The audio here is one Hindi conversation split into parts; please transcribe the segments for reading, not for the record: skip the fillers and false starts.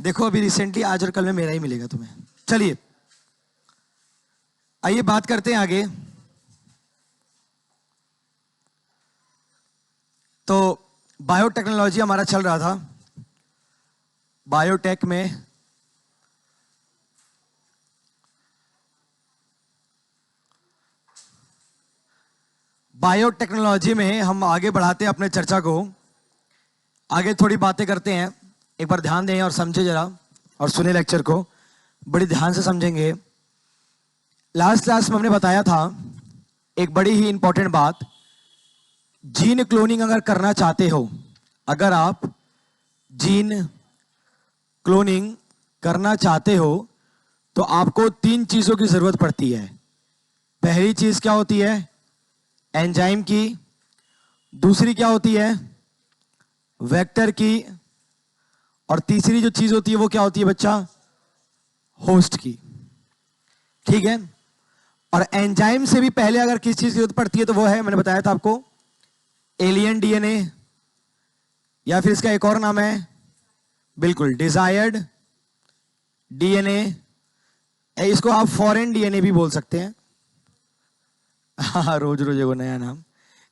देखो अभी रिसेंटली आज और कल में मेरा ही मिलेगा तुम्हें। चलिए आइए बात करते हैं आगे। तो बायोटेक्नोलॉजी हमारा चल रहा था। बायोटेक में हम आगे बढ़ाते हैं अपने चर्चा को। आगे थोड़ी बातें करते हैं। एक बार ध्यान दें और समझे जरा और सुने लेक्चर को, बड़ी ध्यान से समझेंगे। लास्ट क्लास में हमने बताया था एक बड़ी ही इंपॉर्टेंट बात, जीन क्लोनिंग अगर करना चाहते हो, अगर आप जीन क्लोनिंग करना चाहते हो तो आपको 3 चीजों की जरूरत पड़ती है। पहली चीज क्या होती है? एंजाइम की। दूसरी क्या होती है? वेक्टर की। और तीसरी जो चीज होती है वो क्या होती है बच्चा? होस्ट की। ठीक है। और एंजाइम से भी पहले अगर किस चीज की जरूरत पड़ती है तो वो है, मैंने बताया था आपको, एलियन डीएनए, या फिर इसका एक और नाम है बिल्कुल डिजायर्ड डीएनए। इसको आप फॉरेन डीएनए भी बोल सकते हैं। हाँ, रोज रोज वो नया नाम,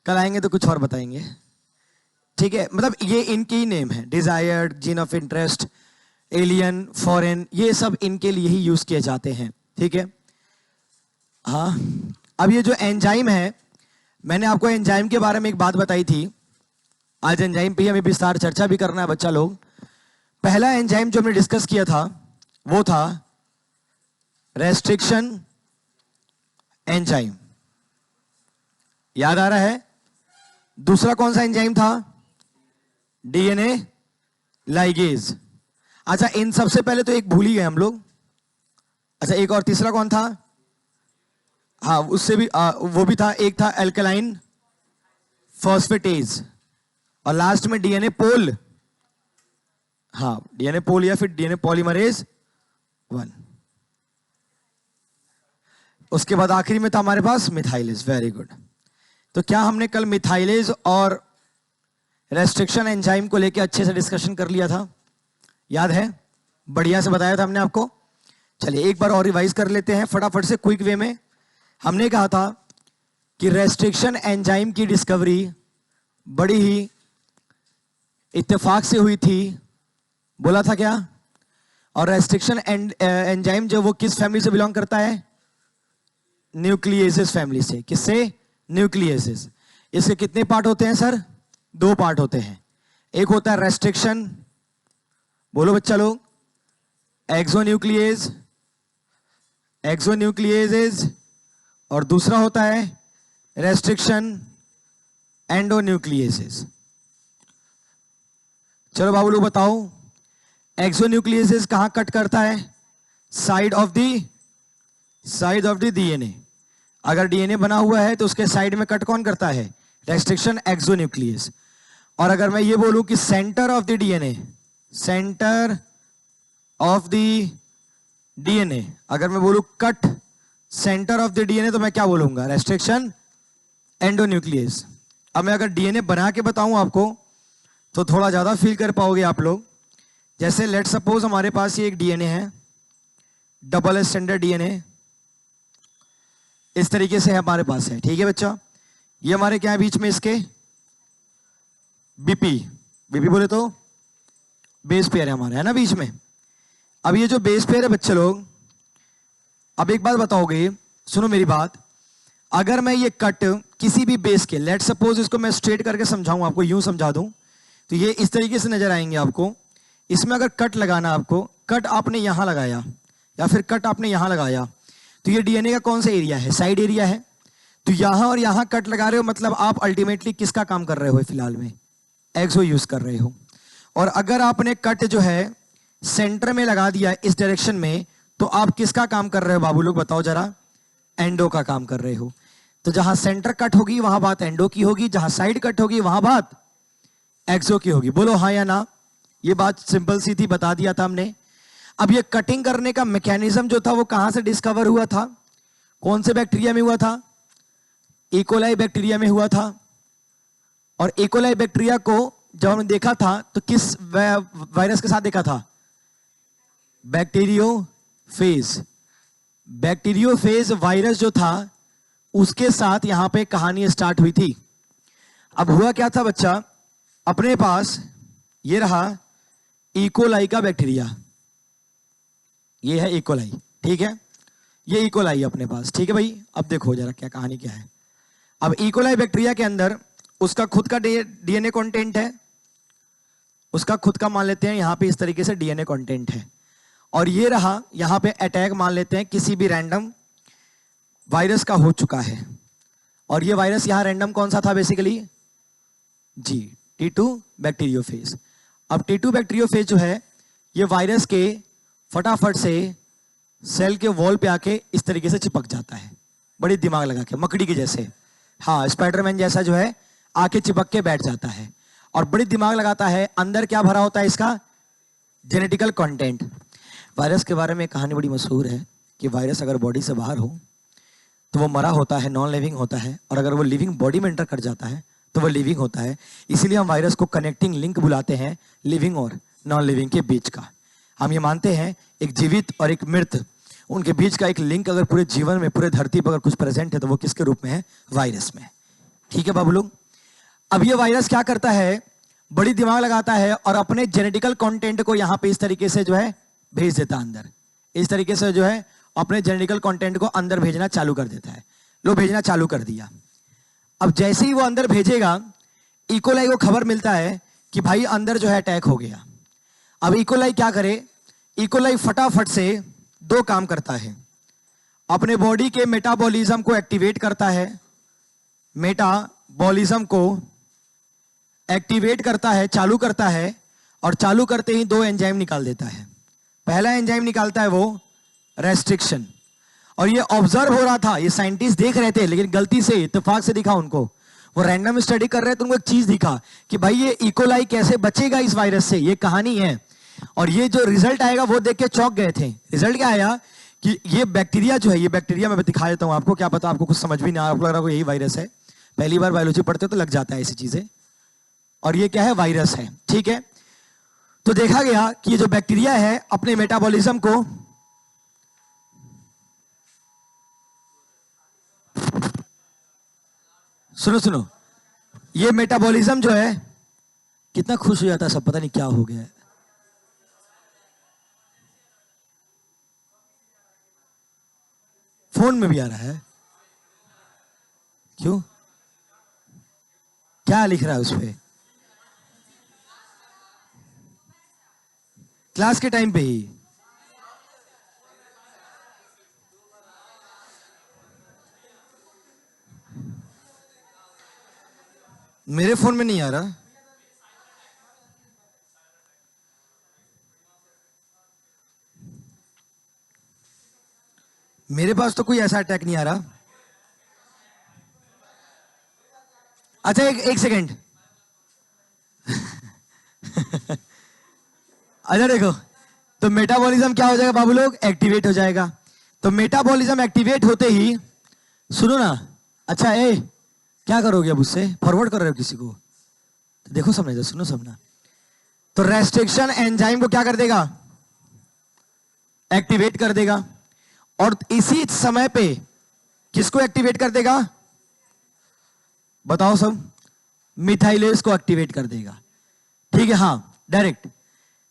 कल आएंगे तो कुछ और बताएंगे। ठीक है, मतलब ये इनके ही नेम है, desired, gene of interest, alien, foreign, ये सब इनके लिए ही यूज किए जाते हैं। ठीक है। हाँ, अब ये जो एंजाइम है, मैंने आपको एंजाइम के बारे में एक बात बताई थी। आज एंजाइम पे हमें विस्तार चर्चा भी करना है बच्चा लोग। पहला एंजाइम जो हमने डिस्कस किया था वो था रेस्ट्रिक्शन एंजाइम, याद आ रहा है? दूसरा कौन सा एंजाइम था? DNA ligase. अच्छा, इन सबसे पहले तो एक भूल ही गए हम लोग। अच्छा, एक और तीसरा कौन था? हाँ, उससे भी वो भी था, एक था एल्कलाइन फॉस्फेटेज, और लास्ट में डीएनए पोल। हाँ, डीएनए पोल या फिर डीएनए पॉलीमरेज 1। उसके बाद आखिरी में था हमारे पास मिथाइलेज। Very good. तो क्या हमने कल मिथाइलेज और रेस्ट्रिक्शन एंजाइम को लेकर अच्छे से डिस्कशन कर लिया था? याद है? बढ़िया से बताया था हमने आपको। चलिए एक बार और रिवाइज कर लेते हैं फटाफट से, क्विक वे में। हमने कहा था कि रेस्ट्रिक्शन एंजाइम की डिस्कवरी बड़ी ही इत्तेफाक से हुई थी, बोला था क्या? और रेस्ट्रिक्शन एंजाइम जो वो किस फैमिली से बिलोंग करता है? न्यूक्लियेसेस फैमिली से। किससे? न्यूक्लियेसेस। इसके कितने पार्ट होते हैं सर? 2 पार्ट होते हैं। एक होता है रेस्ट्रिक्शन, बोलो बच्चा लोग, एक्सोन्यूक्लियेज, एक्सोन्यूक्लियेजेज, और दूसरा होता है रेस्ट्रिक्शन एंडोन्यूक्लियेजेज। चलो बाबू लोग बताओ, एक्सोन्यूक्लियेजेज कहां कट करता है? Side of the DNA. अगर डीएनए बना हुआ है तो उसके साइड में कट कौन करता है? Restriction exonuclease. और अगर मैं ये बोलूं कि centre of the DNA, centre of the DNA, अगर मैं बोलूं cut centre of the DNA, तो मैं क्या बोलूंगा? Restriction endonuclease. अब मैं अगर डीएनए बना के बताऊं आपको तो थोड़ा ज्यादा फील कर पाओगे आप लोग। जैसे लेट सपोज हमारे पास ये एक डीएनए है, डबल स्टैंडर्ड डीएनए, इस तरीके से हमारे पास है। ठीक है बच्चा, ये हमारे क्या है बीच में इसके? बीपी। बीपी बोले तो बेस पेयर है हमारे, है ना बीच में। अब ये जो बेस पेयर है बच्चे लोग, अब एक बात बताओगे, सुनो मेरी बात। अगर मैं ये कट किसी भी बेस के, लेट सपोज इसको मैं स्ट्रेट करके समझाऊं आपको, यूं समझा दूं तो ये इस तरीके से नजर आएंगे आपको। इसमें अगर कट लगाना आपको, कट आपने यहां लगाया या फिर कट आपने यहां लगाया, तो ये डीएनए का कौन सा एरिया है? साइड एरिया है। तो यहां और यहां कट लगा रहे हो, मतलब आप अल्टीमेटली किसका काम कर रहे हो? फिलहाल में एक्सो यूज कर रहे हो। और अगर आपने कट जो है सेंटर में लगा दिया इस डायरेक्शन में, तो आप किसका काम कर रहे हो बाबू लोग बताओ जरा? एंडो का काम कर रहे हो। तो जहां सेंटर कट होगी वहां बात एंडो की होगी, जहां साइड कट होगी वहां बात एक्सो की होगी। बोलो हाँ या ना? ये बात सिंपल सी थी, बता दिया था हमने। अब ये कटिंग करने का मैकेनिज्म जो था वो कहां से डिस्कवर हुआ था? कौन से बैक्टीरिया में हुआ था? इकोलाई बैक्टीरिया में हुआ था। और इकोलाई बैक्टीरिया को जब हमने देखा था तो किस वायरस के साथ देखा था? बैक्टीरियोफेज। बैक्टीरियोफेज वायरस जो था उसके साथ यहां पे कहानी स्टार्ट हुई थी। अब हुआ क्या था बच्चा, अपने पास ये रहा इकोलाई का बैक्टीरिया, ये है इकोलाई, ठीक है, ये इकोलाई अपने पास, ठीक है भाई। अब देखो जरा क्या कहानी क्या है। अब इकोलाई बैक्टीरिया के अंदर उसका खुद का डीएनए कंटेंट है, उसका खुद का मान लेते हैं यहां पे इस तरीके से डीएनए कंटेंट है, और ये रहा यहां पे अटैक मान लेते हैं किसी भी रैंडम वायरस का हो चुका है। और ये वायरस यहां रैंडम कौन सा था बेसिकली जी, T2 बैक्टीरियोफेज। अब T2 बैक्टीरियोफेज जो है ये वायरस के फटाफट से सेल के वॉल पे आके इस तरीके से चिपक जाता है, बड़ी दिमाग लगा के, मकड़ी के जैसे, हाँ स्पाइडरमैन जैसा जो है आके चिपक के बैठ जाता है और बड़ी दिमाग लगाता है। अंदर क्या भरा होता है इसका, जेनेटिकल कंटेंट। वायरस के बारे में कहानी बड़ी मशहूर है कि वायरस अगर बॉडी से बाहर हो तो वो मरा होता है, नॉन लिविंग होता है, और अगर वो लिविंग बॉडी में एंटर कर जाता है तो वो लिविंग होता है। इसीलिए हम वायरस को कनेक्टिंग लिंक बुलाते हैं लिविंग और नॉन लिविंग के बीच का। हम ये मानते हैं एक जीवित और एक मृत, उनके बीच का एक लिंक अगर पूरे जीवन में, पूरे धरती पर अगर कुछ प्रेजेंट है तो वो किसके रूप में है, वायरस में। ठीक है बाबू लोग। अब ये वायरस क्या करता है, बड़ी दिमाग लगाता है और अपने जेनेटिकल कंटेंट को यहां पे इस तरीके से जो है भेज देता है अंदर, इस तरीके से जो है अपने जेनेटिकल कंटेंट को अंदर भेजना चालू कर देता है। लो भेजना चालू कर दिया। अब जैसे ही वो अंदर भेजेगा, इकोलाई को खबर मिलता है कि भाई अंदर जो है अटैक हो गया। अब इकोलाई क्या करे, इकोलाई फटाफट से दो काम करता है, अपने बॉडी के मेटाबॉलिज्म को एक्टिवेट करता है, मेटाबॉलिज्म को एक्टिवेट करता है, चालू करता है, और चालू करते ही दो एंजाइम निकाल देता है। पहला एंजाइम निकालता है वो रेस्ट्रिक्शन, और ये ऑब्जर्व हो रहा था, ये साइंटिस्ट देख रहे थे, लेकिन गलती से इत्तेफाक से दिखा उनको, वो रैंडम स्टडी कर रहे थे, उनको एक चीज दिखा कि भाई ये इकोलाई कैसे बचेगा इस वायरस से, ये कहानी है। और ये जो रिजल्ट आएगा वो देख के चौंक गए थे। रिजल्ट क्या आया कि ये बैक्टीरिया जो है, ये बैक्टीरिया मैं दिखा देता हूं आपको, क्या पता आपको कुछ समझ भी नहीं आ रहा, आपको लग रहा है यही वायरस है, पहली बार बायोलॉजी पढ़ते हो तो लग जाता है ऐसी चीजें। और ये क्या है, वायरस है, ठीक है। तो देखा गया कि ये जो बैक्टीरिया है अपने मेटाबॉलिज्म को सुनो, ये मेटाबॉलिज्म जो है, कितना खुश हो जाता है सब, पता नहीं क्या हो गया है। फोन में भी आ रहा है, क्यों, क्या लिख रहा है उस पे, क्लास के टाइम पे ही। मेरे फोन में नहीं आ रहा, मेरे पास तो कोई ऐसा अटैक नहीं आ रहा। अच्छा एक सेकेंड अच्छा देखो, तो मेटाबॉलिज्म क्या हो जाएगा बाबू लोग, एक्टिवेट हो जाएगा। तो मेटाबॉलिज्म एक्टिवेट होते ही, सुनो ना, अच्छा क्या करोगे अब उससे, फॉरवर्ड कर रहे हो किसी को, तो देखो समझे, सुनो समझना। तो रेस्ट्रिक्शन एंजाइम को क्या कर देगा, एक्टिवेट कर देगा, और इसी समय पे किसको एक्टिवेट कर देगा, बताओ सब, मिथाइलेज को एक्टिवेट कर देगा, ठीक है, हाँ डायरेक्ट।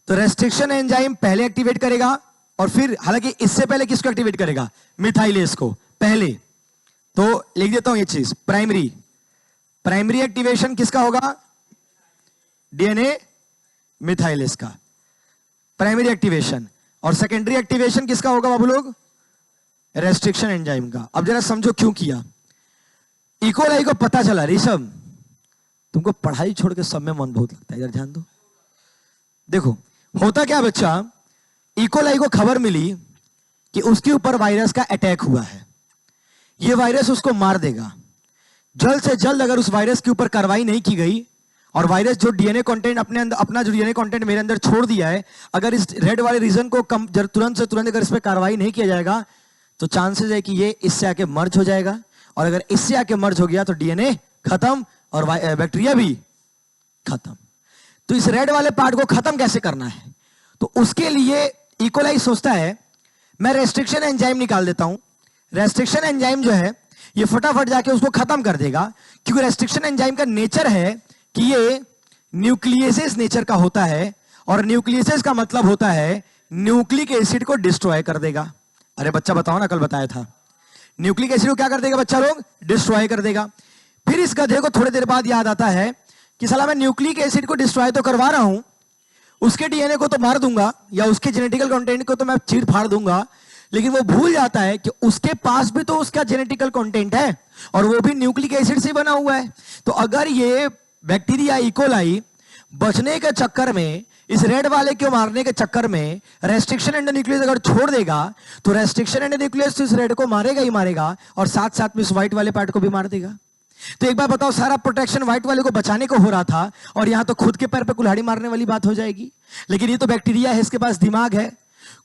तो रेस्ट्रिक्शन एंजाइम पहले एक्टिवेट करेगा, और फिर हालांकि इससे पहले किसको एक्टिवेट करेगा, मिथाइलेज को पहले। तो लिख देता हूं ये चीज, प्राइमरी एक्टिवेशन किसका होगा, डीएनए मिथाइलेज का प्राइमरी एक्टिवेशन, और सेकेंडरी एक्टिवेशन किसका होगा बाबू लोग, रेस्ट्रिक्शन एंजाइम का। अब जरा समझो क्यों किया। इकोलाई को पता चला, ऋषभ तुमको पढ़ाई छोड़ के सब में मन बहुत लगता है, इधर ध्यान दो। देखो होता क्या बच्चा, इकोलाई को खबर मिली कि उसके ऊपर वायरस का अटैक हुआ है, ये वायरस उसको मार देगा। जल्द से जल्द अगर उस वायरस के ऊपर कार्रवाई नहीं की गई, और वायरस जो डीएनए कंटेंट अपने अंदर, अपना जो डीएनए कंटेंट मेरे अंदर छोड़ दिया है, अगर इस रेड वाले रीजन को तुरंत से तुरंत अगर इस पर कार्रवाई नहीं किया जाएगा, तो चांसेस है कि ये इससे आके मर्ज हो जाएगा, और अगर इससे आके मर्ज हो गया तो डीएनए खत्म और बैक्टीरिया भी खत्म। तो इस रेड वाले पार्ट को खत्म कैसे करना है, तो उसके लिए इकोलाई सोचता है मैं रेस्ट्रिक्शन एंजाइम निकाल देता हूं। रेस्ट्रिक्शन एंजाइम जो है ये फटाफट जाके उसको खत्म कर देगा, क्योंकि रेस्ट्रिक्शन एंजाइम का नेचर है कि ये न्यूक्लियसेस नेचर का होता है, और न्यूक्लियसेस का मतलब होता है न्यूक्लिक एसिड को डिस्ट्रॉय कर देगा। अरे बच्चा बताओ ना, कल बताया था। न्यूक्लिक एसिड को क्या कर देगा बच्चा लोग? डिस्ट्रॉय कर देगा। फिर इस गधे को थोड़ी देर बाद याद आता है कि साला मैं न्यूक्लिक एसिड को डिस्ट्रॉय तो करवा रहा हूं, उसके डीएनए को तो मार दूंगा या उसके जेनेटिकल कंटेंट को तो मैं चीर फाड़ दूंगा, लेकिन वो भूल जाता है कि उसके पास भी तो उसका जेनेटिकल कंटेंट है और वो भी न्यूक्लिक एसिड से बना हुआ है। तो अगर ये बैक्टीरिया इकोलाई बचने के चक्कर में, इस रेड वाले को मारने के चक्कर में रेस्ट्रिक्शन एंडोन्यूक्लियस अगर छोड़ देगा, तो रेस्ट्रिक्शन एंडोन्यूक्लियस इस रेड को मारेगा ही मारेगा और साथ साथ में इस व्हाइट वाले पार्ट को भी मार देगा। तो एक बार बताओ, सारा प्रोटेक्शन व्हाइट वाले को बचाने को हो रहा था और यहां तो खुद के पैर पे कुल्हाड़ी मारने वाली बात हो जाएगी। लेकिन ये तो बैक्टीरिया है, इसके पास दिमाग है।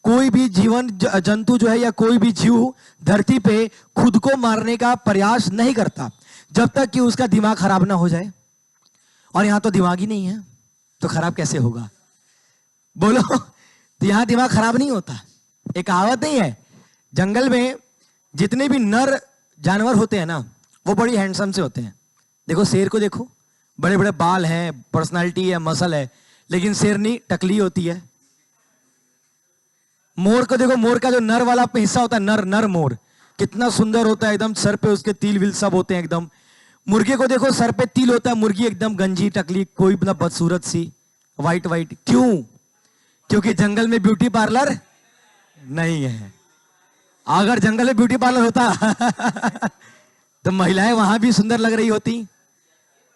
कोई भी जीवन जंतु जो है या कोई भी जीव धरती पे खुद को मारने का प्रयास नहीं करता जब तक कि उसका दिमाग खराब ना हो जाए, और यहां तो दिमाग ही नहीं है तो खराब कैसे होगा? बोलो। तो यहां दिमाग खराब नहीं होता। एक कहावत नहीं है, जंगल में जितने भी नर जानवर होते हैं ना, वो बड़ी हैंडसम से होते हैं। देखो शेर को देखो, बड़े बड़े बाल हैं, पर्सनालिटी है, मसल है, लेकिन शेरनी टकली होती है। मोर को देखो, मोर का जो नर वाला हिस्सा होता है, नर मोर कितना सुंदर होता है, एकदम सर पे उसके तिल विल सब होते हैं एकदम। मुर्गे को देखो, सर पे तिल होता है, मुर्गी एकदम गंजी टकली, कोई मतलब बदसूरत सी, वाइट वाइट। क्यों? क्योंकि जंगल में ब्यूटी पार्लर नहीं है। अगर जंगल में ब्यूटी पार्लर होता तो महिलाएं वहां भी सुंदर लग रही होती।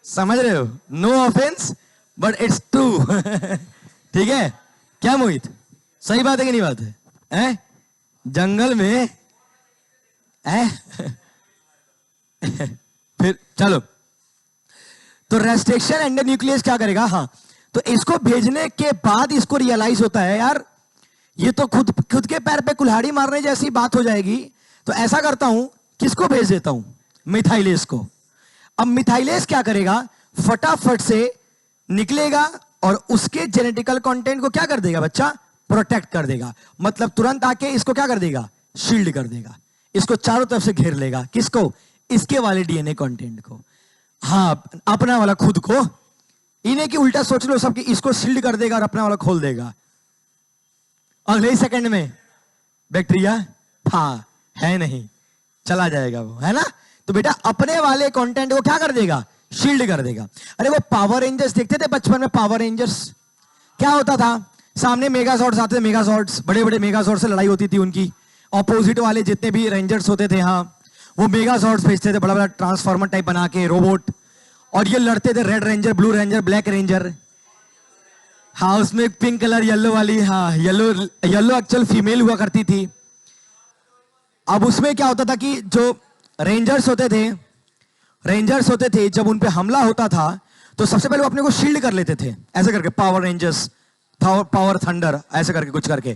समझ रहे हो? No offence but it's true. ठीक है क्या मोहित? सही बात है कि नहीं बात है? जंगल में फिर चलो, तो रेस्ट्रिक्शन एंडोन्यूक्लियस क्या करेगा? हाँ, तो इसको भेजने के बाद इसको रियलाइज होता है यार ये तो खुद के पैर पे कुल्हाड़ी मारने जैसी बात हो जाएगी। तो ऐसा करता हूं, किसको भेज देता हूं? मिथाइलेस को। अब मिथाइलेस क्या करेगा? फटाफट से निकलेगा और उसके जेनेटिकल कंटेंट को क्या कर देगा बच्चा? प्रोटेक्ट कर देगा। मतलब तुरंत आके इसको क्या कर देगा? शील्ड कर देगा। इसको चारों तरफ से घेर लेगा। किसको? इसके वाले डीएनए कंटेंट को। हाँ, अपना वाला खुद को। इन्हें की उल्टा सोच लो सब कि इसको शील्ड कर देगा और अपना वाला खोल देगा। अगले ही सेकंड में बैक्टीरिया हाँ है नहीं, चला जाएगा वो, है ना? तो बेटा अपने वाले कंटेंट को क्या कर देगा? शील्ड कर देगा। अरे वो पावर रेंजर्स देखते थे बचपन में? पावर रेंजर्स क्या होता था? सामने मेगाजॉर्ड्स आते थे, मेगाजॉर्ड्स, बड़े बड़े मेगाजॉर्ड से लड़ाई होती थी उनकी। ऑपोजिट वाले जितने भी रेंजर्स होते थे, हाँ, वो मेगाजॉर्ड्स भेजते थे, बड़ा बड़ा ट्रांसफॉर्मर टाइप बना के रोबोट, और ये लड़ते थे। Red ranger, blue ranger, black ranger. हाँ, उसमें पिंक कलर, येलो वाली, हाँ येलो एक्चुअल फीमेल हुआ करती थी। अब उसमें क्या होता था कि जो रेंजर्स होते थे जब उन पे हमला होता था तो सबसे पहले वो अपने को शील्ड कर लेते थे, ऐसे करके। पावर रेंजर्स, पावर थंडर, ऐसे करके कुछ करके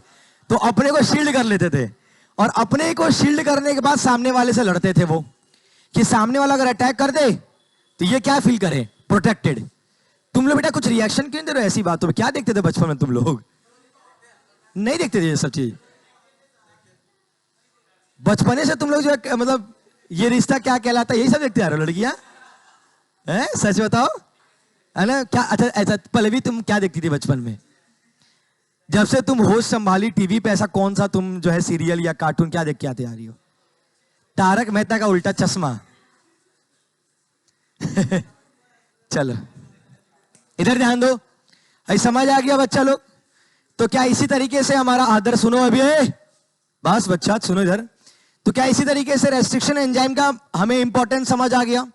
तो अपने को शील्ड कर लेते थे। और अपने को शील्ड करने के बाद सामने वाले से लड़ते थे वो, कि सामने वाला अगर अटैक कर दे तो ये क्या फील करे? प्रोटेक्टेड। तुम लोग बेटा कुछ रिएक्शन क्यों दे रहे हो ऐसी बातों पे? क्या देखते थे बचपन में तुम लोग? नहीं देखते थे ये सब चीज? बचपने से तुम लोग जो है, मतलब ये रिश्ता क्या कहलाता है, यही सब देखते आ रहे हो लड़कियां? सच बताओ, है ना? क्या अच्छा ऐसा पहले तुम क्या देखती थी बचपन में? जब से तुम होश संभाली टीवी पे, ऐसा कौन सा तुम जो है सीरियल या कार्टून क्या देख के आते आ रही हो? तारक मेहता का उल्टा चश्मा। चलो इधर ध्यान दो, अभी समझ आ गया बच्चा लोग? तो क्या इसी तरीके से हमारा आदर सुनो अभी, बस बच्चा सुनो इधर। तो क्या इसी तरीके से रेस्ट्रिक्शन एंजाइम का हमें इंपॉर्टेंस समझ आ गया,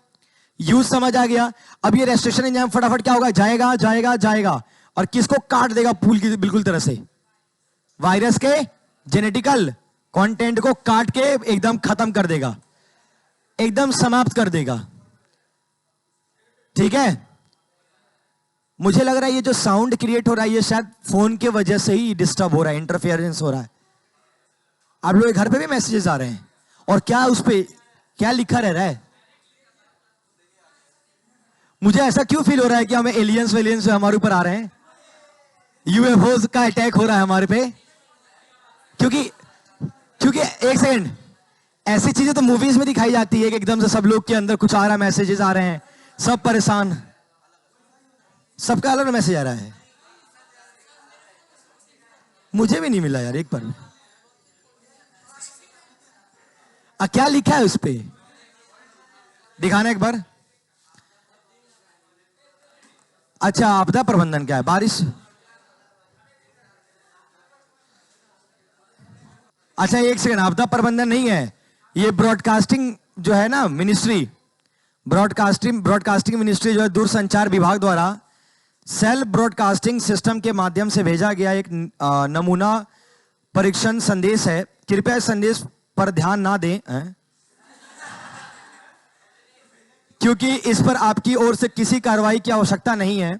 यूज समझ आ गया? अब ये रेस्ट्रिक्शन एंजाइम फटाफट क्या होगा? जाएगा जाएगा जाएगा और किसको काट देगा? पूल की बिल्कुल तरह से वायरस के जेनेटिकल कंटेंट को काट के एकदम खत्म कर देगा, एकदम समाप्त कर देगा। ठीक है? मुझे लग रहा है ये जो साउंड क्रिएट हो रहा है ये शायद फोन के वजह से ही डिस्टर्ब हो रहा है, इंटरफेरेंस हो रहा है। आप लोग घर पे भी मैसेजेस आ रहे हैं, और क्या उस पे क्या लिखा रह रहा है? मुझे ऐसा क्यों फील हो रहा है कि हमें एलियंस वेलियंस हमारे ऊपर आ रहे हैं, यूएफओ का अटैक हो रहा है हमारे पे? क्योंकि क्योंकि एक सेकंड, ऐसी चीजें तो मूवीज में दिखाई जाती है कि एकदम से सब लोग के अंदर कुछ आ रहा है, मैसेजेस आ रहे हैं, सब परेशान, सबका अलग मैसेज आ रहा है। मुझे भी नहीं मिला यार एक बार भी। क्या लिखा है उस पे, दिखाना एक बार। अच्छा, आपदा प्रबंधन क्या है? बारिश। अच्छा एक सेकंड, आपदा प्रबंधन नहीं है ये, ब्रॉडकास्टिंग जो है ना मिनिस्ट्री, ब्रॉडकास्टिंग मिनिस्ट्री जो है दूरसंचार विभाग द्वारा सेल ब्रॉडकास्टिंग सिस्टम के माध्यम से भेजा गया एक नमूना परीक्षण संदेश है। कृपया इस संदेश पर ध्यान ना दें क्योंकि इस पर आपकी ओर से किसी कार्रवाई की आवश्यकता नहीं है।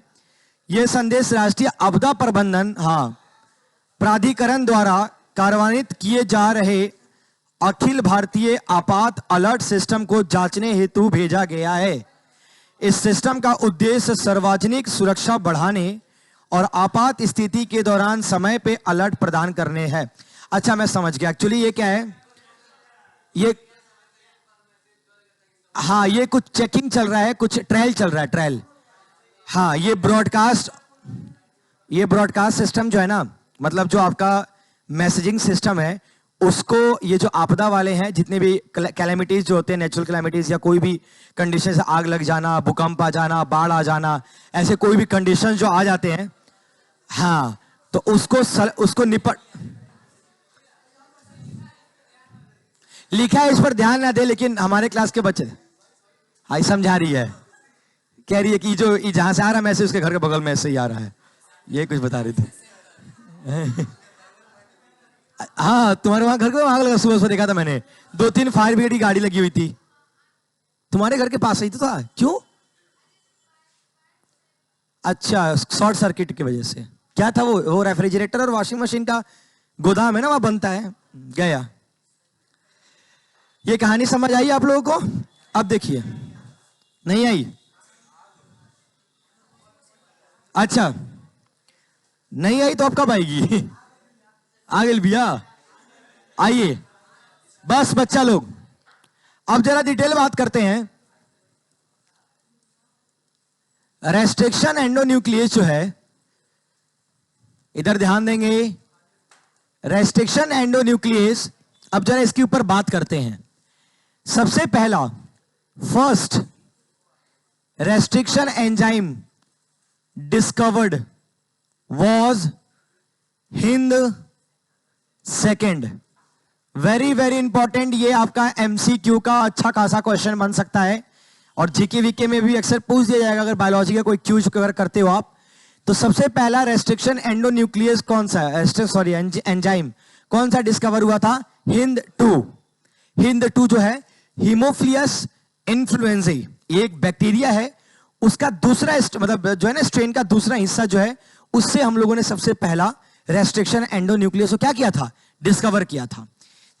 यह संदेश राष्ट्रीय आपदा प्रबंधन प्राधिकरण द्वारा कार्यान्वित किए जा रहे अखिल भारतीय आपात अलर्ट सिस्टम को जांचने हेतु भेजा गया है। इस सिस्टम का उद्देश्य सार्वजनिक सुरक्षा बढ़ाने और आपात स्थिति के दौरान समय पे अलर्ट प्रदान करने हैं। अच्छा मैं समझ गया, एक्चुअली ये क्या है, ये हाँ ये कुछ चेकिंग चल रहा है, कुछ ट्रायल चल रहा है, ट्रायल। हाँ ये ब्रॉडकास्ट सिस्टम जो है ना, मतलब जो आपका मैसेजिंग सिस्टम है, उसको ये जो आपदा वाले हैं, जितने भी कैलेमिटीज जो होते हैं, नेचुरल कैलेमिटीज या कोई भी कंडीशन से आग लग जाना, भूकंप आ जाना, बाढ़ आ जाना, ऐसे कोई भी कंडीशन जो आ जाते हैं, हाँ तो उसको निपट लिखा है, इस पर ध्यान ना दे, लेकिन हमारे क्लास के बच्चे हाई समझा रही है, कह रही है कि जो जहां से आ रहा मैसेज उसके घर के बगल में ऐसे ही आ रहा है, ये कुछ बता रही थी। हाँ तुम्हारे वहां घर को आग लगा, सुबह सुबह देखा था मैंने, 2-3 फायर ब्रिगेड की गाड़ी लगी हुई थी तुम्हारे घर के पास ही तो था। क्यों? अच्छा शॉर्ट सर्किट की वजह से। क्या था वो रेफ्रिजरेटर और वॉशिंग मशीन का गोदाम है ना, वहां बनता है। गया, ये कहानी समझ आई आप लोगों को? अब देखिए, नहीं आई? अच्छा नहीं आई तो अब कब आएगी? आ गई भैया, आइए बस बच्चा लोग, अब जरा डिटेल बात करते हैं। रेस्ट्रिक्शन एंडोन्यूक्लियस जो है, इधर ध्यान देंगे, रेस्ट्रिक्शन एंडोन्यूक्लियस, अब जरा इसके ऊपर बात करते हैं। सबसे पहला first restriction enzyme discovered was Hind second. Very very important, ये आपका एमसीक्यू का अच्छा खासा क्वेश्चन बन सकता है, और जीके वीके में भी अक्सर पूछ दिया जाएगा अगर बायोलॉजी का कोई क्यूज कवर करते हो आप। तो सबसे पहला रेस्ट्रिक्शन एंडोन्यूक्लियस कौन सा एंजाइम कौन सा डिस्कवर हुआ था? हिंद 2। हिंद 2 जो है हीमोफिलियस इन्फ्लुएंजाई, ये एक बैक्टीरिया है, उसका दूसरा मतलब जो है ना स्ट्रेन का दूसरा हिस्सा जो है, उससे हम लोगों ने सबसे पहला रेस्ट्रिक्शन एंडोन्यूक्लियस को क्या किया था? डिस्कवर किया था।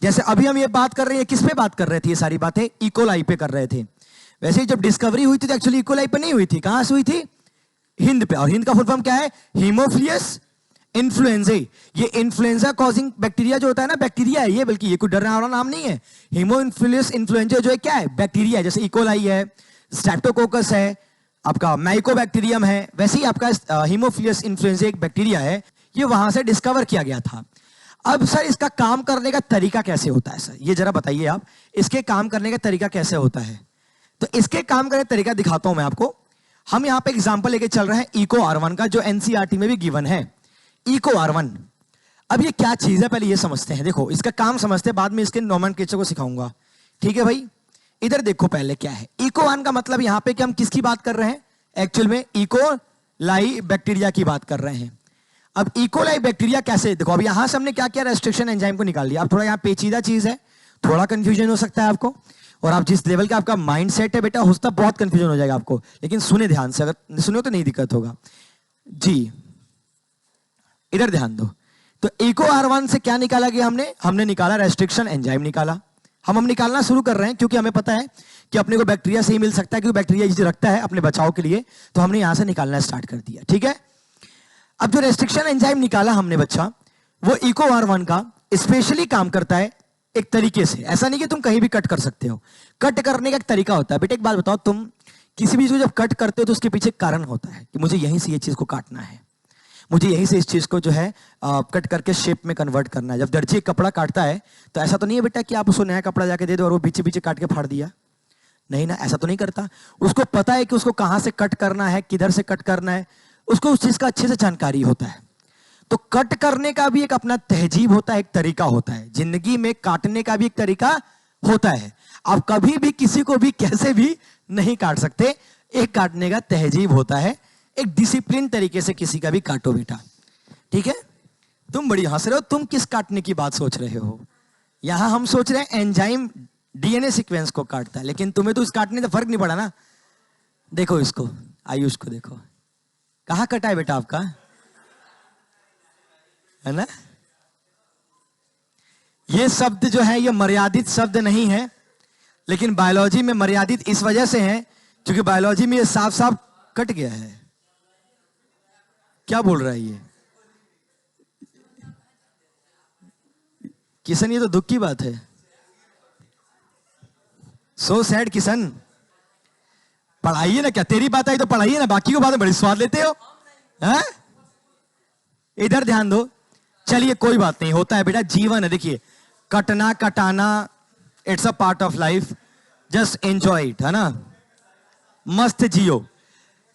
जैसे अभी हम ये बात कर रहे हैं, किस पे बात कर रहे थे? ये सारी बातें इकोलाई पे कर रहे थे। वैसे जब डिस्कवरी हुई थी तो एक्चुअली इकोलाई पे नहीं हुई थी, कहां से हुई थी? हिंद पे। और हिंद का फुल फॉर्म क्या है? हीमोफिलियस इन्फ्लुएंजाई। ये इन्फ्लुएंजा कॉजिंग बैक्टीरिया जो होता है ना, बैक्टीरिया है ये, बल्कि ये कोई डरने वाला नाम नहीं है। हीमोफिलियस इन्फ्लुएंजा जो है क्या है? बैक्टीरिया है। जैसे इकोलाई है, स्ट्रेप्टोकोकस है, आपका माइकोबैक्टीरियम है, वैसे ही आपका हीमोफिलियस इन्फ्लुएंजा एक बैक्टीरिया है, ये वहां से डिस्कवर किया गया था। अब सर इसका काम करने का तरीका कैसे होता है? सर ये जरा बताइए आप, इसके काम करने का तरीका कैसे होता है? तो इसके काम करने का तरीका दिखाता हूं मैं आपको। हम यहां पे एग्जांपल लेके चल रहे हैं इको R1 का, जो एनसीईआरटी में भी गिवन है। इको R1, अब ये क्या चीज है पहले ये समझते हैं। देखो इसका काम समझते हैं, बाद में इसके नोमेनक्लेचर को सिखाऊंगा, ठीक है भाई? इधर देखो पहले क्या है इको 1 का मतलब, यहां पे कि हम किसकी बात कर रहे हैं? एक्चुअल में इकोलाई बैक्टीरिया की बात कर रहे हैं। अब इकोलाई बैक्टीरिया कैसे, देखो अब यहां से हमने क्या किया, रेस्ट्रिक्शन एंजाइम को निकाल लिया। अब थोड़ा यहां पेचीदा चीज है, थोड़ा कंफ्यूजन हो सकता है आपको, और आप जिस लेवल का आपका माइंड सेट है बेटा, होता बहुत कंफ्यूजन हो जाएगा आपको, लेकिन सुने ध्यान से, अगर सुनो तो नहीं दिक्कत होगा जी। इधर ध्यान दो, तो इको R1 से क्या निकाला गया? हमने निकाला रेस्ट्रिक्शन एंजाइम निकाला। हम निकालना शुरू कर रहे हैं क्योंकि हमें पता है कि अपने को बैक्टीरिया से ही मिल सकता है, क्योंकि बैक्टीरिया जिसे रखता है अपने बचाव के लिए, तो हमने यहां से निकालना स्टार्ट कर दिया, ठीक है? अब जो रेस्ट्रिक्शन एंजाइम निकाला हमने बच्चा, वो इको R1 का स्पेशली काम करता है एक तरीके से। ऐसा नहीं कि तुम कहीं भी कट कर सकते हो, कट करने का एक तरीका होता है। बेटा एक बात बताओ, तुम किसी भी चीज को जब कट करते हो तो उसके पीछे कारण होता है कि मुझे यहीं से ये चीज को काटना है, मुझे यहीं से इस चीज को जो है कट करके शेप में कन्वर्ट करना है। जब दर्जी एक कपड़ा काटता है तो ऐसा तो नहीं है बेटा कि आप उसको नया कपड़ा जाके दे दो और वो बीचे बीचे काट के फाड़ दिया, नहीं ना, ऐसा तो नहीं करता। उसको पता है कि उसको कहां से कट करना है, किधर से कट करना है, उसको उस चीज का अच्छे से जानकारी होता है। तो कट करने का भी एक अपना तहजीब होता है, एक तरीका होता है। जिंदगी में काटने का भी एक तरीका होता है। आप कभी भी किसी को भी कैसे भी नहीं काट सकते, एक काटने का तहजीब होता है, एक डिसिप्लिन तरीके से किसी का भी काटो बेटा, ठीक है। तुम बड़ी हंस रहे हो, तुम किस काटने की बात सोच रहे हो? यहां हम सोच रहे हैं एंजाइम डीएनए सीक्वेंस को काटता है, लेकिन तुम्हें तो इस काटने से फर्क नहीं पड़ा ना। देखो इसको, आयुष को देखो, कहां कटा है बेटा आपका, है ना। ये शब्द जो है ये मर्यादित शब्द नहीं है, लेकिन बायोलॉजी में मर्यादित इस वजह से है क्योंकि बायोलॉजी में ये साफ साफ कट गया है। क्या बोल रहा है ये किशन? ये तो दुख की बात है। So sad Kishan. पढ़ाइए ना, क्या तेरी बात आई तो पढ़ाइए ना, बाकी को बातें बड़ी स्वाद लेते हो, हैं? इधर ध्यान दो। चलिए कोई बात नहीं, होता है बेटा, जीवन है। देखिए कटना कटाना it's a part of life, just enjoy it, है ना। मस्त जियो,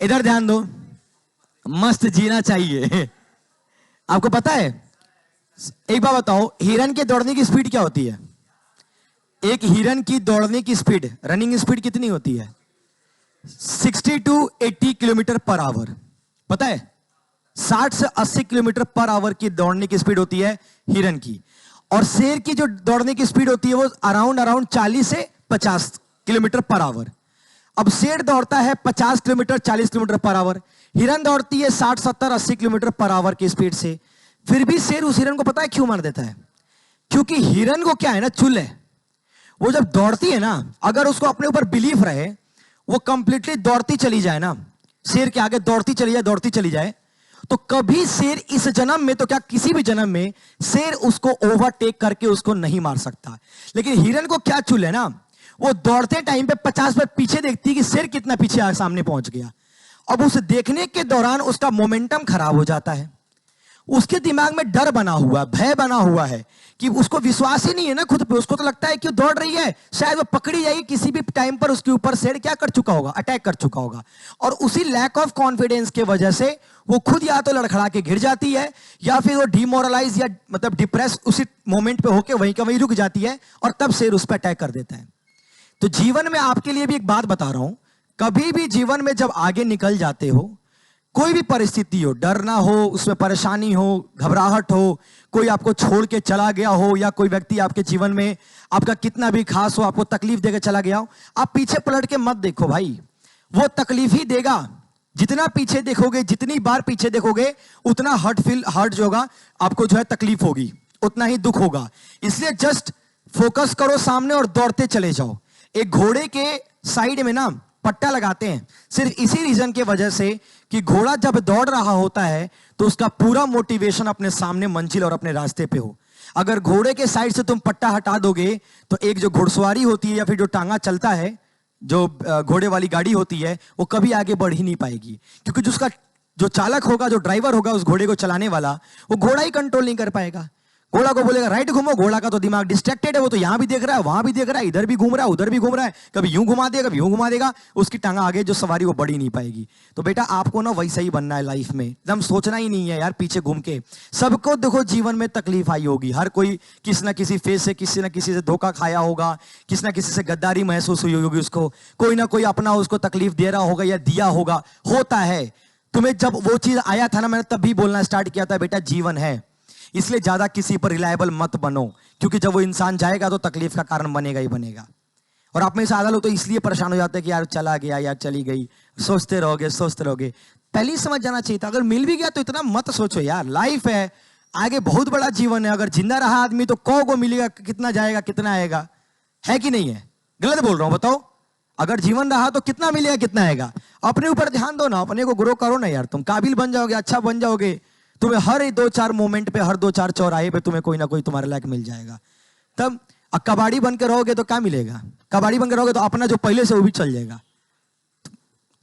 इधर ध्यान दो, मस्त जीना चाहिए। आपको पता है, एक बात बताओ, हिरन के दौड़ने की स्पीड क्या होती है? एक हिरन की दौड़ने की स्पीड, रनिंग स्पीड कितनी होती है? 60 to 80 किलोमीटर पर आवर। पता है, 60 से 80 किलोमीटर पर आवर की दौड़ने की स्पीड होती है हिरन की। और शेर की जो दौड़ने की स्पीड होती है वो अराउंड 40 से 50 किलोमीटर पर आवर। अब शेर दौड़ता है 50 किलोमीटर 40 किलोमीटर पर आवर, हिरन दौड़ती है 60 70 80 किलोमीटर पर आवर की स्पीड से। फिर भी शेर उस हिरन को पता है क्यों मार देता है? क्योंकि हिरन को क्या है ना, चुल है। वो जब दौड़ती है ना, अगर उसको अपने ऊपर बिलीफ रहे, वो कंप्लीटली दौड़ती चली जाए ना, शेर के आगे दौड़ती चली जाए, तो कभी शेर इस जन्म में तो क्या किसी भी जन्म में शेर उसको ओवरटेक करके उसको नहीं मार सकता। लेकिन हिरन को क्या चुल है ना, वो दौड़ते टाइम पे 50 बार पीछे देखती है कि शेर कितना पीछे सामने पहुंच गया। अब उस देखने के दौरान उसका मोमेंटम खराब हो जाता है, उसके दिमाग में डर बना हुआ, भय बना हुआ है कि उसको विश्वास ही नहीं है ना खुद पे। उसको तो लगता है कि दौड़ रही है, शायद वो पकड़ी जाएगी किसी भी टाइम पर, उसके ऊपर शेर क्या कर चुका होगा, अटैक कर चुका होगा। और उसी लैक ऑफ कॉन्फिडेंस के वजह से वो खुद या तो लड़खड़ा के गिर जाती है, या फिर वो डिमोरलाइज या मतलब डिप्रेस उसी मोमेंट पे होके वहीं का वहीं रुक जाती है, और तब शेर उस पर अटैक कर देता है। तो जीवन में आपके लिए भी एक बात बता रहा हूं, कभी भी जीवन में जब आगे निकल जाते हो, कोई भी परिस्थिति हो, डर ना हो, उसमें परेशानी हो, घबराहट हो, कोई आपको छोड़ के चला गया हो, या कोई व्यक्ति आपके जीवन में आपका कितना भी खास हो आपको तकलीफ देकर चला गया हो, आप पीछे पलट के मत देखो भाई, वो तकलीफ ही देगा। जितना पीछे देखोगे, जितनी बार पीछे देखोगे, उतना हर्ट जो होगा आपको, जो है तकलीफ होगी, उतना ही दुख होगा। इसलिए जस्ट फोकस करो सामने और दौड़ते चले जाओ। एक घोड़े के साइड में ना पट्टा लगाते हैं सिर्फ इसी रीजन के वजह से कि घोड़ा जब दौड़ रहा होता है तो उसका पूरा मोटिवेशन अपने सामने मंजिल और अपने रास्ते पे हो। अगर घोड़े के साइड से तुम पट्टा हटा दोगे तो एक जो घुड़सवारी होती है या फिर जो टांगा चलता है, जो घोड़े वाली गाड़ी होती है, वो कभी आगे बढ़ ही नहीं पाएगी, क्योंकि जिसका जो चालक होगा, जो ड्राइवर होगा उस घोड़े को चलाने वाला, वो घोड़ा ही कंट्रोल नहीं कर पाएगा। घोड़ा को बोलेगा राइट घूमो, घोड़ा का तो दिमाग डिस्ट्रैक्टेड है, वो तो यहां भी देख रहा है, वहां भी देख रहा है, इधर भी घूम रहा है, उधर भी घूम रहा है, कभी यूं घुमा देगा, कभी यूं घुमा देगा, उसकी टांगा आगे जो सवारी वो बढ़ ही नहीं पाएगी। तो बेटा आपको ना वैसा ही बनना है लाइफ में, एकदम सोचना ही नहीं है यार पीछे घूम के। सबको देखो जीवन में तकलीफ आई होगी, हर कोई किसी ना किसी फेस से, किसी ना किसी से धोखा खाया होगा, किसी ना किसी से गद्दारी महसूस हुई होगी, उसको कोई ना कोई अपना उसको तकलीफ दे रहा होगा या दिया होगा, होता है। तुम्हें जब वो चीज आया था ना, मैंने तब भी बोलना स्टार्ट किया था, बेटा जीवन है, इसलिए ज्यादा किसी पर रिलायबल मत बनो, क्योंकि जब वो इंसान जाएगा तो तकलीफ का कारण बनेगा ही बनेगा। और आप में से आधा लोग तो इसलिए परेशान हो जाते हैं कि यार चला गया, यार चली गई, सोचते रहोगे। पहले ही समझ जाना चाहिए था, अगर मिल भी गया तो इतना मत सोचो यार, लाइफ है, आगे बहुत बड़ा जीवन है। अगर जिंदा रहा आदमी तो 100 को मिलेगा, कितना जाएगा कितना आएगा, है कि नहीं है? गलत बोल रहा हूं बताओ? अगर जीवन रहा तो कितना मिलेगा कितना आएगा? अपने ऊपर ध्यान दो ना, अपने को ग्रो करो ना यार, तुम काबिल बन जाओगे, अच्छा बन जाओगे तुम्हें हर 2-4 मोमेंट पे, हर 2-4 चौराहे पे तुम्हें कोई ना कोई तुम्हारे लायक मिल जाएगा। तब कबाड़ी बन के रहोगे तो क्या मिलेगा? कबाड़ी बन के रहोगे तो अपना जो पहले से वो भी चल जाएगा।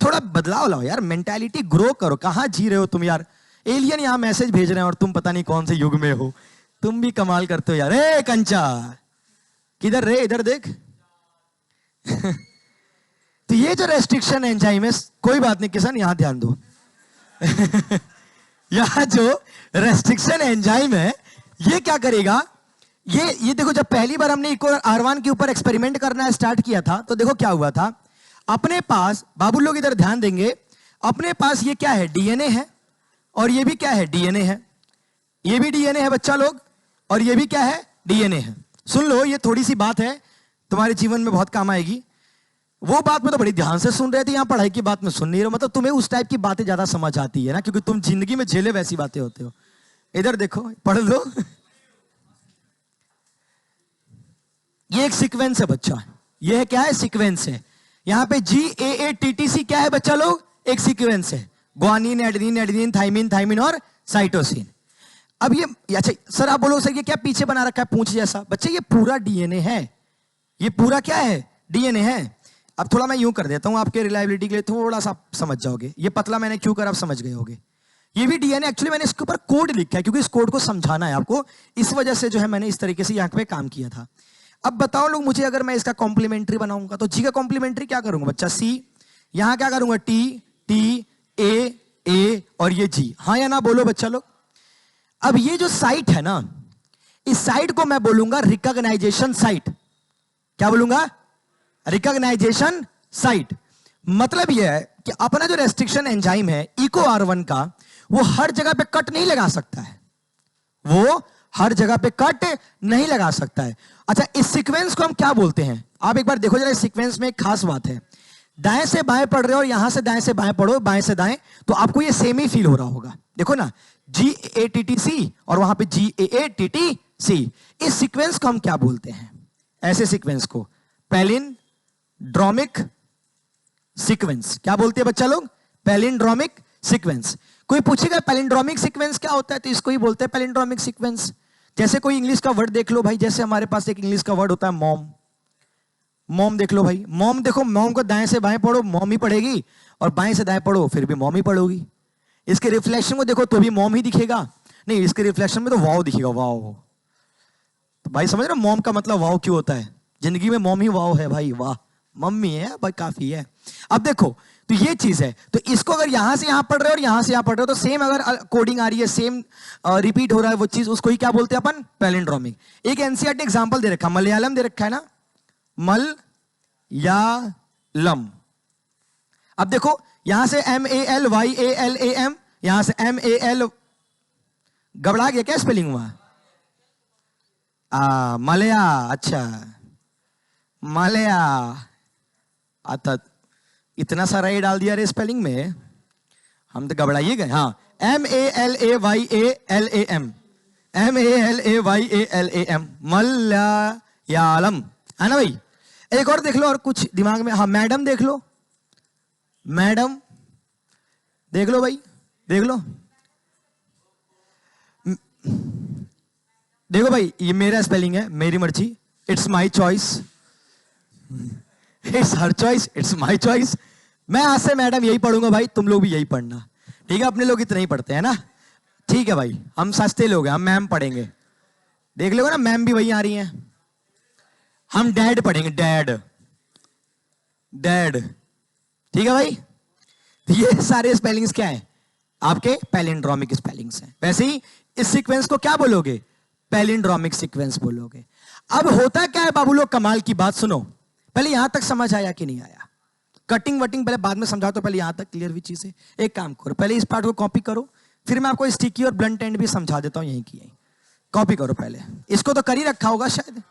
थोड़ा बदलाव लाओ यार, मेंटालिटी ग्रो करो। कहां जी रहे हो तुम यार? एलियन यहां मैसेज भेज रहे हैं और तुम पता नहीं कौन से युग में हो। तुम भी कमाल करते हो यार। ए कंचा, किधर रे? इधर देख। तो ये जो रेस्ट्रिक्शन एंजाइम है, कोई बात नहीं किसान, यहां ध्यान दो। यहां जो रेस्ट्रिक्शन एंजाइम है, ये क्या करेगा? ये देखो, जब पहली बार हमने इको R1 के ऊपर एक्सपेरिमेंट करना स्टार्ट किया था, तो देखो क्या हुआ था। अपने पास, बाबू लोग इधर ध्यान देंगे, अपने पास ये क्या है? डीएनए है, और ये भी क्या है? डीएनए है। ये भी डीएनए है बच्चा लोग, और ये भी क्या है? डीएनए है। सुन लो, ये थोड़ी सी बात है, तुम्हारे जीवन में बहुत काम आएगी। वो बात में तो बड़ी ध्यान से सुन रहे थे, यहां पढ़ाई की बात में सुन नहीं रहे हो। मतलब तुम्हें उस टाइप की बातें ज्यादा समझ आती है ना, क्योंकि तुम जिंदगी में झेले वैसी बातें होते हो। इधर देखो, पढ़ लो। ये एक सीक्वेंस है बच्चा, ये क्या है? सीक्वेंस है। यहां पे GAATTC क्या है बच्चा लोग? एक सीक्वेंस है। Guanine, adenine, adenine, thymine, thymine और साइटोसिन। अब ये अच्छा सर, आप बोलो सर ये क्या पीछे बना रखा है पूंछ जैसा? बच्चे ये पूरा डीएनए है। ये पूरा क्या है? डीएनए है। अब थोड़ा मैं यूं कर देता हूं आपके रिलायबिलिटी के लिए, थोड़ा सा समझ जाओगे। ये पतला मैंने क्यों कर, आप समझ गए होगे। ये भी डीएनए, एक्चुअली मैंने इसके ऊपर कोड लिखा है क्योंकि इस कोड को समझाना है आपको। इस वजह से जो है मैंने इस तरीके से यहाँ पे काम किया था। अब बताओ लोग मुझे, अगर मैं इसका कॉम्प्लीमेंट्री बनाऊंगा तो जी का कॉम्प्लीमेंट्री क्या करूंगा बच्चा? C। यहां क्या करूंगा? T, A और ये G। हाँ या ना बोलो बच्चा लोग। अब ये जो साइट है ना, इस साइट को मैं बोलूंगा रिकॉग्नाइजेशन साइट। क्या बोलूंगा? Recognization site. मतलब यह है कि अपना जो रेस्ट्रिक्शन एंजाइम है इको R1 का, वो हर जगह पे कट नहीं लगा सकता है। वो हर जगह पे कट नहीं लगा सकता है। अच्छा, इस सीक्वेंस को हम क्या बोलते हैं? आप एक बार देखो जरा, इस सीक्वेंस में एक खास बात है। दाएं से बाएं पढ़ रहे हो और यहां से दाएं से बाएं पढ़ो, बाएं से दाएं, तो आपको ये सेम ही फील हो रहा होगा। देखो ना, GATTC और वहां पे GAATTC। इस सीक्वेंस को हम क्या बोलते हैं? ऐसे सीक्वेंस को पैलिंड्रोमिक सीक्वेंस। क्या बोलते हैं बच्चा लोग? Palindromic sequence. कोई पूछेगा पैलिंड्रोमिक सीक्वेंस क्या होता है, तो इसको ही बोलते हैं पैलिंड्रोमिक सीक्वेंस। जैसे कोई इंग्लिश का वर्ड देख लो भाई, जैसे हमारे पास एक इंग्लिश का वर्ड होता है मॉम। मॉम देख लो भाई, मॉम देखो, मॉम को दाएं से बाएं पढ़ो मॉम ही पढ़ेगी, और बाएं से दाएं पढ़ो फिर भी मॉम ही पढ़ोगी। इसके रिफ्लेक्शन को देखो तो भी मॉम ही दिखेगा। नहीं, इसके रिफ्लेक्शन में तो वाव दिखेगा, वाव। तो भाई समझ रहे हो मॉम का मतलब वाव क्यों होता है? जिंदगी में मॉम ही वाव है भाई, वाह मम्मी है भाई, काफी है। अब देखो, तो ये चीज है। तो इसको अगर यहां से यहां पढ़ रहे हो और यहां से यहां पढ़ रहे हो, तो सेम अगर कोडिंग आ रही है, सेम रिपीट हो रहा है वो चीज, उसको ही क्या बोलते हैं अपन? पैलिंड्रोमिक। एक एनसीईआरटी एग्जांपल दे रखा है, मलयालम दे रखा है ना, मलयालम। अब देखो, यहां से MALYALAM, यहां से MAL, गबड़ा गया क्या स्पेलिंग हुआ? मलया, अच्छा मलया। आता इतना सारा ए डाल दिया रे स्पेलिंग में, हम तो घबराइए गए। हाँ, MALAYALAM, MALAYALAM, मलयालम, है ना भाई? एक और देख लो, और कुछ दिमाग में। हाँ, मैडम देख लो, मैडम देख लो भाई, देख लो। देखो भाई, ये मेरा स्पेलिंग है, मेरी मर्जी, it's my choice, it's her choice, it's my choice. मैं आज से मैडम यही पढ़ूंगा भाई, तुम लोग भी यही पढ़ना, ठीक है? अपने लोग इतना ही पढ़ते हैं ना, ठीक है भाई? हम सस्ते लोग हैं, हम मैम पढ़ेंगे। देख लो ना, मैम भी वही आ रही हैं। हम डैड पढ़ेंगे, डैड, डैड, ठीक है भाई? ये सारे स्पेलिंग्स क्या है? आपके पैलिंड्रोमिक स्पेलिंग्स हैं। वैसे ही इस सीक्वेंस को क्या बोलोगे? पैलिंड्रोमिक सीक्वेंस बोलोगे। अब होता क्या है बाबू लोग, कमाल की बात सुनो। पहले यहां तक समझ आया कि नहीं आया? कटिंग वटिंग पहले बाद में समझाओ, तो पहले यहां तक क्लियर हुई चीजें। एक काम करो, पहले इस पार्ट को कॉपी करो, फिर मैं आपको स्टिकी और ब्लंट एंड भी समझा देता हूं यहीं की यहीं। कॉपी करो पहले, इसको तो कर ही रखा होगा शायद,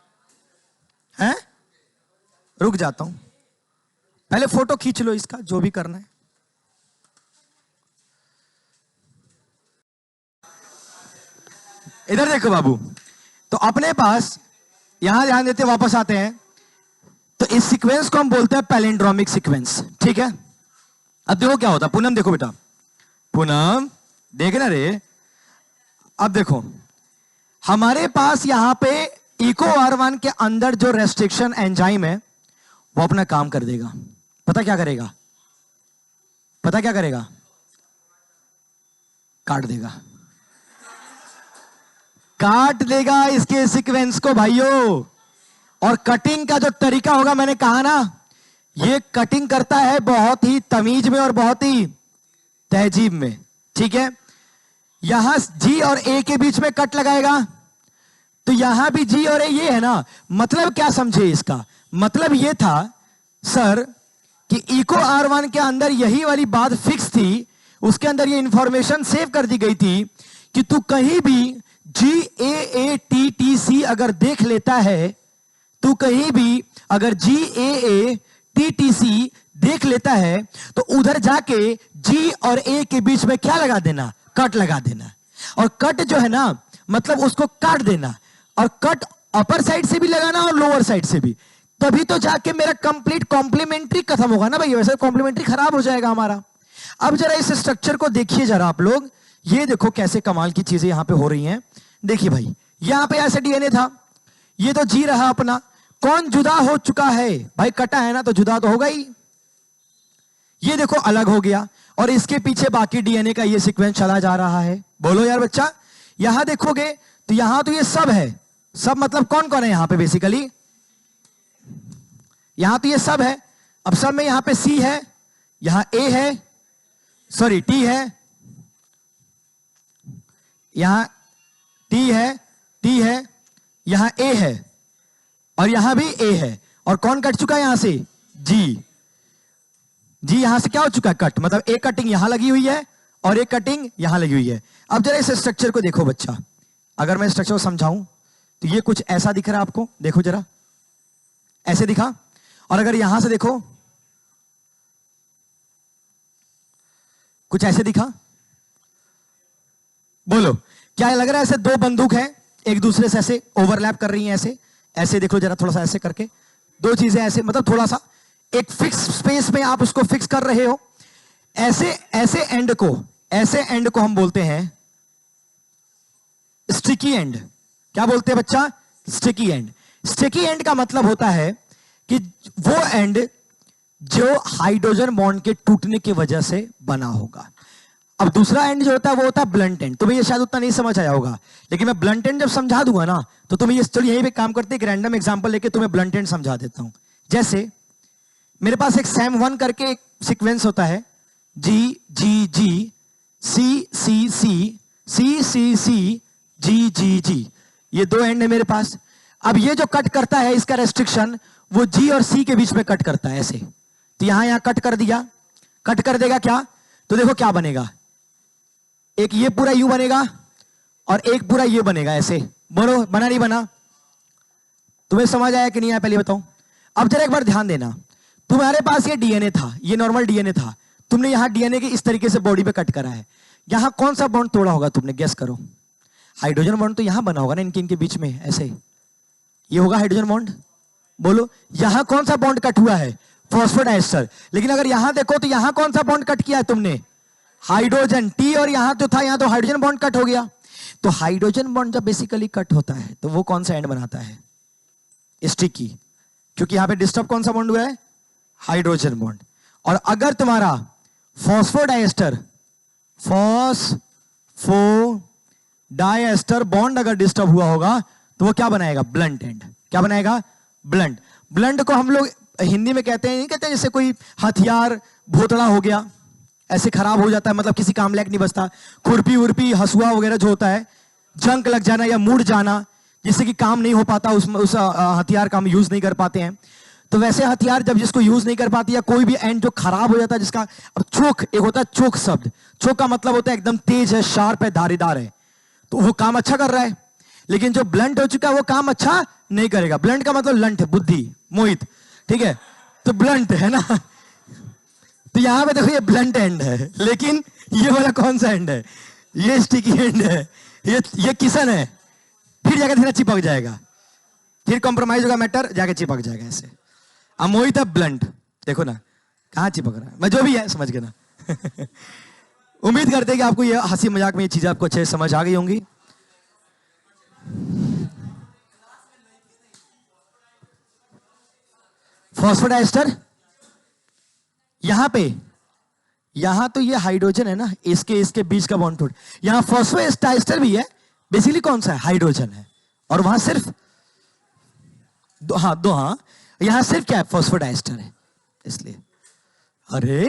है? रुक जाता हूं, पहले फोटो खींच लो इसका, जो भी करना है। इधर देखो बाबू, तो अपने पास यहां ध्यान देते, वापस आते हैं। तो इस सीक्वेंस को हम बोलते हैं पैलिंड्रोमिक सीक्वेंस, ठीक है? अब देखो क्या होता है। पूनम देखो बेटा, पूनम देख ना रे, अब देखो, हमारे पास यहां पे इको R1 के अंदर जो रेस्ट्रिक्शन एंजाइम है वो अपना काम कर देगा। पता क्या करेगा? पता क्या करेगा? काट देगा, काट देगा इसके सीक्वेंस को भाइयों। और कटिंग का जो तरीका होगा, मैंने कहा ना, ये कटिंग करता है बहुत ही तमीज में और बहुत ही तहजीब में, ठीक है। यहां जी और ए के बीच में कट लगाएगा, तो यहां भी जी और ए ये है ना। मतलब क्या समझे इसका? मतलब ये था सर कि इको R1 के अंदर यही वाली बात फिक्स थी, उसके अंदर ये इंफॉर्मेशन सेव कर दी गई थी कि तू कहीं भी GAATTC अगर देख लेता है, तू कहीं भी अगर GAATTC देख लेता है, तो उधर जाके G और A के बीच में क्या लगा देना? कट लगा देना। और कट जो है ना, मतलब उसको काट देना। और कट अपर साइड से भी लगाना और लोअर साइड से भी, तभी तो जाके मेरा कंप्लीट कॉम्प्लीमेंट्री खत्म होगा ना भाई, वैसे कॉम्प्लीमेंट्री खराब हो जाएगा हमारा। अब जरा इस स्ट्रक्चर को देखिए जरा आप लोग, ये देखो कैसे कमाल की चीजें यहां पे हो रही हैं। देखिए भाई, यहां पे ऐसे डीएनए था, ये तो जी रहा अपना। कौन जुदा हो चुका है भाई? कटा है ना, तो जुदा तो होगा ही। ये देखो अलग हो गया, और इसके पीछे बाकी डीएनए का ये सीक्वेंस चला जा रहा है। बोलो यार बच्चा, यहां देखोगे तो यहां तो ये सब है। सब मतलब कौन कौन है यहां पे? बेसिकली यहां तो ये सब है। अब सब में यहां पे सी है, यहां ए है, सॉरी टी है, यहां टी है, यहां ए है, और यहां भी ए है। और कौन कट चुका है यहां से? जी यहां से क्या हो चुका है? कट। मतलब एक कटिंग यहां लगी हुई है और एक कटिंग यहां लगी हुई है। अब जरा इस स्ट्रक्चर को देखो बच्चा, अगर मैं स्ट्रक्चर को समझाऊं तो ये कुछ ऐसा दिख रहा है आपको, देखो जरा, ऐसे दिखा। और अगर यहां से देखो, कुछ ऐसे दिखा। बोलो क्या लग रहा है? ऐसे दो बंदूक हैं, एक दूसरे से ऐसे ओवरलैप कर रही हैं, ऐसे ऐसे देख लो जरा, थोड़ा सा ऐसे करके दो चीजें ऐसे, मतलब थोड़ा सा एक फिक्स स्पेस में आप उसको फिक्स कर रहे हो। ऐसे एंड को हम बोलते हैं स्टिकी एंड। क्या बोलते हैं बच्चा? Sticky and. स्टिकी एंड का मतलब होता है कि वो एंड जो हाइड्रोजन बॉन्ड के टूटने की वजह से बना होगा। अब दूसरा एंड जो होता है वो होता है ब्लंट एंड। तुम्हें ये शायद उतना नहीं समझ आया होगा, लेकिन मैं ब्लंट एंड जब समझा दूंगा ना, तो तुम्हें ये, चलो यहीं पे काम करते, एक रैंडम एग्जांपल लेके तुम्हें ब्लंट एंड समझा देता हूं। जैसे मेरे पास एक SAM1 करके एक सीक्वेंस होता है, GGG CCC CCC GGG, ये दो एंड है मेरे पास। अब ये जो कट करता है, इसका रेस्ट्रिक्शन वो G और C के बीच में कट करता है ऐसे। तो यहां कट कर दिया, कट कर देगा क्या? तो देखो क्या बनेगा, एक ये पूरा U बनेगा और एक पूरा ये बनेगा ऐसे। बोलो बना नहीं बना? तुम्हें समझ आया कि नहीं आया पहले बताओ। अब जरा एक बार ध्यान देना, तुम्हारे पास ये डीएनए था, ये नॉर्मल डीएनए था, तुमने यहां डीएनए के इस तरीके से बॉडी पे कट करा है। यहां कौन सा बॉन्ड तोड़ा होगा तुमने? गेस करो। हाइड्रोजन बॉन्ड तो यहां बना होगा ना, इनके बीच में ऐसे, ये होगा हाइड्रोजन बॉन्ड। बोलो यहां कौन सा बॉन्ड कट हुआ है? फॉस्फोडाइस्टर। लेकिन अगर यहां देखो तो यहां कौन सा बॉन्ड कट किया है तुमने? Hydrogen T. और यहां तो था, यहां तो हाइड्रोजन बॉन्ड कट हो गया। तो हाइड्रोजन बॉन्ड जब बेसिकली कट होता है तो वो कौन सा एंड बनाता है? स्टिकी। क्योंकि यहां पे डिस्टर्ब कौन सा बॉन्ड हुआ है? Hydrogen bond. और अगर तुम्हारा फॉस्फोडाइस्टर बॉन्ड अगर डिस्टर्ब हुआ होगा तो वो क्या बनाएगा? Blunt and. क्या बनाएगा? ब्लंट। ब्लंट को हम लोग हिंदी में कहते हैं, नहीं कहते जैसे कोई हथियार भोतड़ा हो गया, ऐसे खराब हो जाता है, मतलब किसी काम लायक नहीं बचता। खुरपी उर्पी हसुआ वगैरह जो होता है, जंक लग जाना या मुड़ जाना, जिससे कि काम नहीं हो पाता, उस हथियार का हम यूज नहीं कर पाते हैं। तो वैसे हथियार जब जिसको यूज नहीं कर पाती, या कोई भी एंड जो खराब हो जाता है जिसका, अब चोक, एक होता है चोक शब्द। चोक का मतलब होता है एकदम तेज है, शार्प है, धारीदार है, तो वो काम अच्छा कर रहा है। लेकिन जो ब्लंट हो चुका है वो काम अच्छा नहीं करेगा। ब्लंट का मतलब लंट है, बुद्धि, मोहित, ठीक है, तो ब्लंट है ना। तो यहां पे देखो ये ब्लंट एंड है, लेकिन ये वाला कौन सा एंड है? ये स्टिकी एंड है, ये किसन है। फिर जाकर धीरे चिपक जाएगा, फिर कॉम्प्रोमाइज होगा मैटर, जाके चिपक जाएगा ऐसे। मोहित है ब्लंट, देखो ना कहां चिपक रहा है। मैं जो भी है समझ गया ना। उम्मीद करते हैं कि आपको ये हंसी मजाक में ये चीजें आपको अच्छे से समझ आ गई होंगी। फॉस्फोडाइस्टर यहां पे, यहां तो ये हाइड्रोजन है ना, इसके बीच का बॉन्ड टूट, यहां फॉस्फोडाइस्टर भी है, बेसिकली कौन सा है, हाइड्रोजन है, और वहां सिर्फ दो, हाँ, यहां सिर्फ क्या है, फॉस्फोडाइस्टर है, इसलिए। अरे